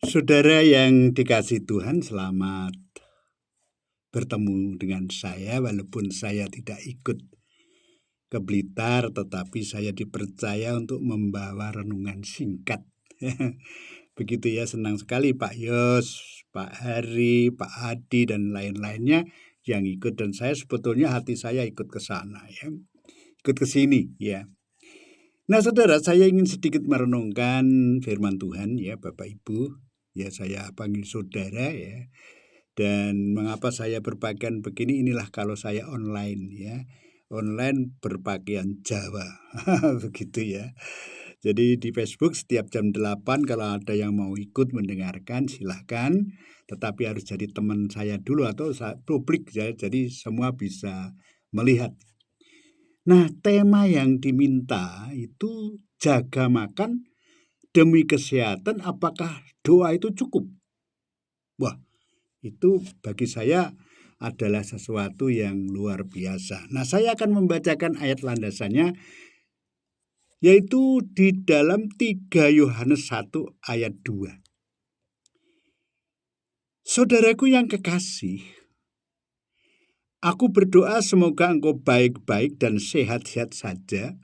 Saudara yang dikasihi Tuhan, selamat bertemu dengan saya walaupun saya tidak ikut ke Blitar, tetapi saya dipercaya untuk membawa renungan singkat. Begitu ya, senang sekali Pak Yos, Pak Hari, Pak Adi, dan lain-lainnya yang ikut. Dan saya sebetulnya hati saya ikut ke sana ya, ikut ke sini ya. Nah saudara, saya ingin sedikit merenungkan firman Tuhan ya Bapak Ibu. Ya saya panggil saudara ya. Dan mengapa saya berpakaian begini, inilah kalau saya online ya. Online berpakaian Jawa. Begitu ya. Jadi di Facebook setiap jam 8 kalau ada yang mau ikut mendengarkan silahkan. Tetapi harus jadi teman saya dulu atau publik ya. Jadi semua bisa melihat. Nah tema yang diminta itu jaga makan demi kesehatan, apakah doa itu cukup? Wah, itu bagi saya adalah sesuatu yang luar biasa. Nah, saya akan membacakan ayat landasannya, yaitu di dalam 3 Yohanes 1 ayat 2. Saudaraku yang kekasih, aku berdoa semoga engkau baik-baik dan sehat-sehat saja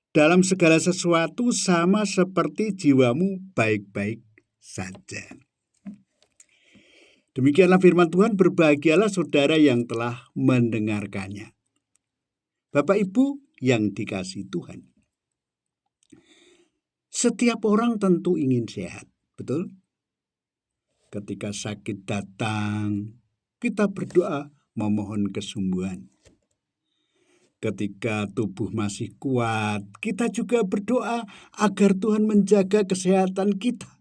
dalam segala sesuatu, sama seperti jiwamu baik-baik saja. Demikianlah firman Tuhan, berbahagialah saudara yang telah mendengarkannya. Bapak Ibu yang dikasihi Tuhan, setiap orang tentu ingin sehat, betul? Ketika sakit datang, kita berdoa memohon kesembuhan. Ketika tubuh masih kuat, kita juga berdoa agar Tuhan menjaga kesehatan kita.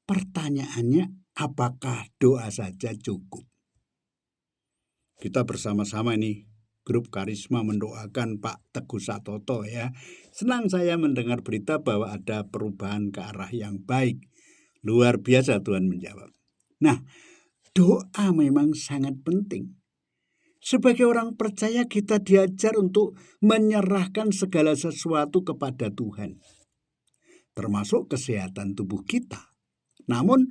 Pertanyaannya, apakah doa saja cukup? Kita bersama-sama nih, grup Karisma mendoakan Pak Teguh Satoto ya. Senang saya mendengar berita bahwa ada perubahan ke arah yang baik. Luar biasa Tuhan menjawab. Nah, doa memang sangat penting. Sebagai orang percaya kita diajar untuk menyerahkan segala sesuatu kepada Tuhan, termasuk kesehatan tubuh kita. Namun,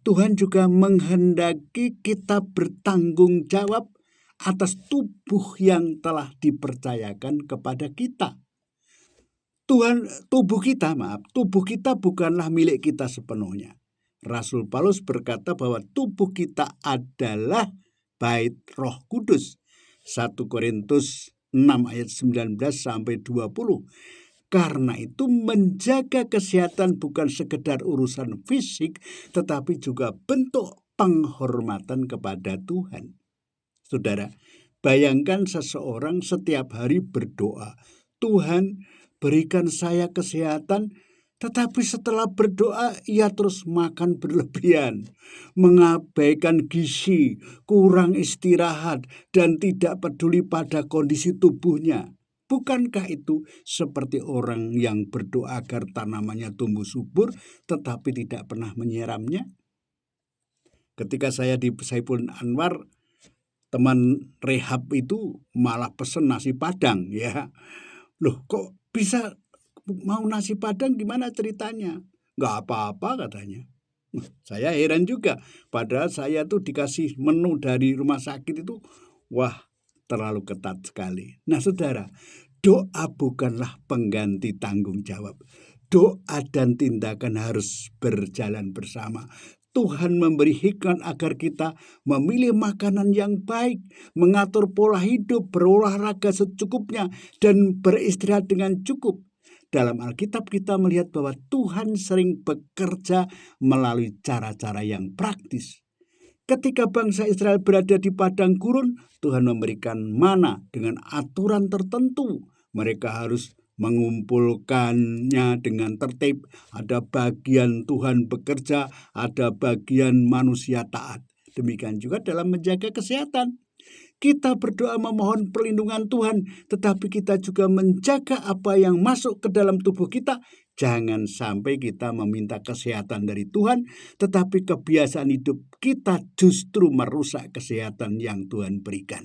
Tuhan juga menghendaki kita bertanggung jawab atas tubuh yang telah dipercayakan kepada kita. Tubuh kita bukanlah milik kita sepenuhnya. Rasul Paulus berkata bahwa tubuh kita adalah bait Roh Kudus. 1 Korintus 6 ayat 19 sampai 20. Karena itu menjaga kesehatan bukan sekedar urusan fisik, tetapi juga bentuk penghormatan kepada Tuhan. Saudara, bayangkan seseorang setiap hari berdoa, Tuhan berikan saya kesehatan, tetapi setelah berdoa ia terus makan berlebihan, mengabaikan gizi, kurang istirahat, dan tidak peduli pada kondisi tubuhnya. Bukankah itu seperti orang yang berdoa agar tanamannya tumbuh subur, tetapi tidak pernah menyiramnya? Ketika saya di Saiful Anwar, teman rehab itu malah pesen nasi Padang ya. Loh kok bisa mau nasi Padang, gimana ceritanya? Nggak apa-apa katanya. Saya heran juga, padahal saya tuh dikasih menu dari rumah sakit itu, wah terlalu ketat sekali. Nah saudara, doa bukanlah pengganti tanggung jawab. Doa dan tindakan harus berjalan bersama. Tuhan memberi hikmat agar kita memilih makanan yang baik, mengatur pola hidup, berolahraga secukupnya, dan beristirahat dengan cukup. Dalam Alkitab kita melihat bahwa Tuhan sering bekerja melalui cara-cara yang praktis. Ketika bangsa Israel berada di padang gurun, Tuhan memberikan mana dengan aturan tertentu. Mereka harus mengumpulkannya dengan tertib. Ada bagian Tuhan bekerja, ada bagian manusia taat. Demikian juga dalam menjaga kesehatan. Kita berdoa memohon perlindungan Tuhan, tetapi kita juga menjaga apa yang masuk ke dalam tubuh kita. Jangan sampai kita meminta kesehatan dari Tuhan, tetapi kebiasaan hidup kita justru merusak kesehatan yang Tuhan berikan.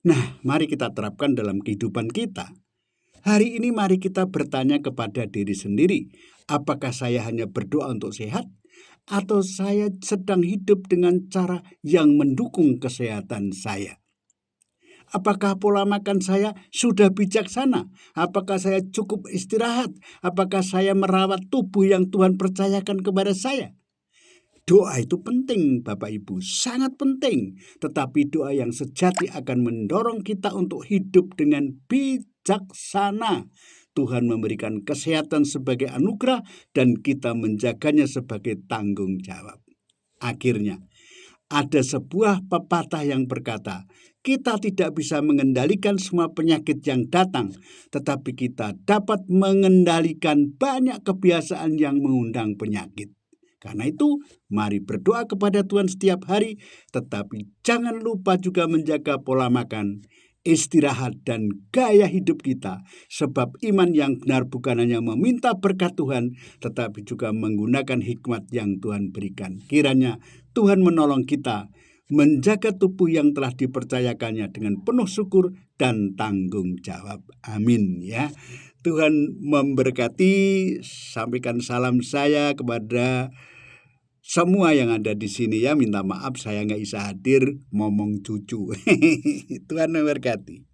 Nah, mari kita terapkan dalam kehidupan kita. Hari ini mari kita bertanya kepada diri sendiri, apakah saya hanya berdoa untuk sehat? Atau saya sedang hidup dengan cara yang mendukung kesehatan saya? Apakah pola makan saya sudah bijaksana? Apakah saya cukup istirahat? Apakah saya merawat tubuh yang Tuhan percayakan kepada saya? Doa itu penting, Bapak Ibu, sangat penting. Tetapi doa yang sejati akan mendorong kita untuk hidup dengan bijaksana. Tuhan memberikan kesehatan sebagai anugerah dan kita menjaganya sebagai tanggung jawab. Akhirnya, ada sebuah pepatah yang berkata, kita tidak bisa mengendalikan semua penyakit yang datang, tetapi kita dapat mengendalikan banyak kebiasaan yang mengundang penyakit. Karena itu, mari berdoa kepada Tuhan setiap hari, tetapi jangan lupa juga menjaga pola makan, istirahat, dan gaya hidup kita. Sebab iman yang benar bukan hanya meminta berkat Tuhan, tetapi juga menggunakan hikmat yang Tuhan berikan. Kiranya Tuhan menolong kita menjaga tubuh yang telah dipercayakannya dengan penuh syukur dan tanggung jawab. Amin ya. Tuhan memberkati. Sampaikan salam saya kepada semua yang ada di sini ya. Minta maaf saya nggak bisa hadir ngomong cucu. Tuhan memberkati.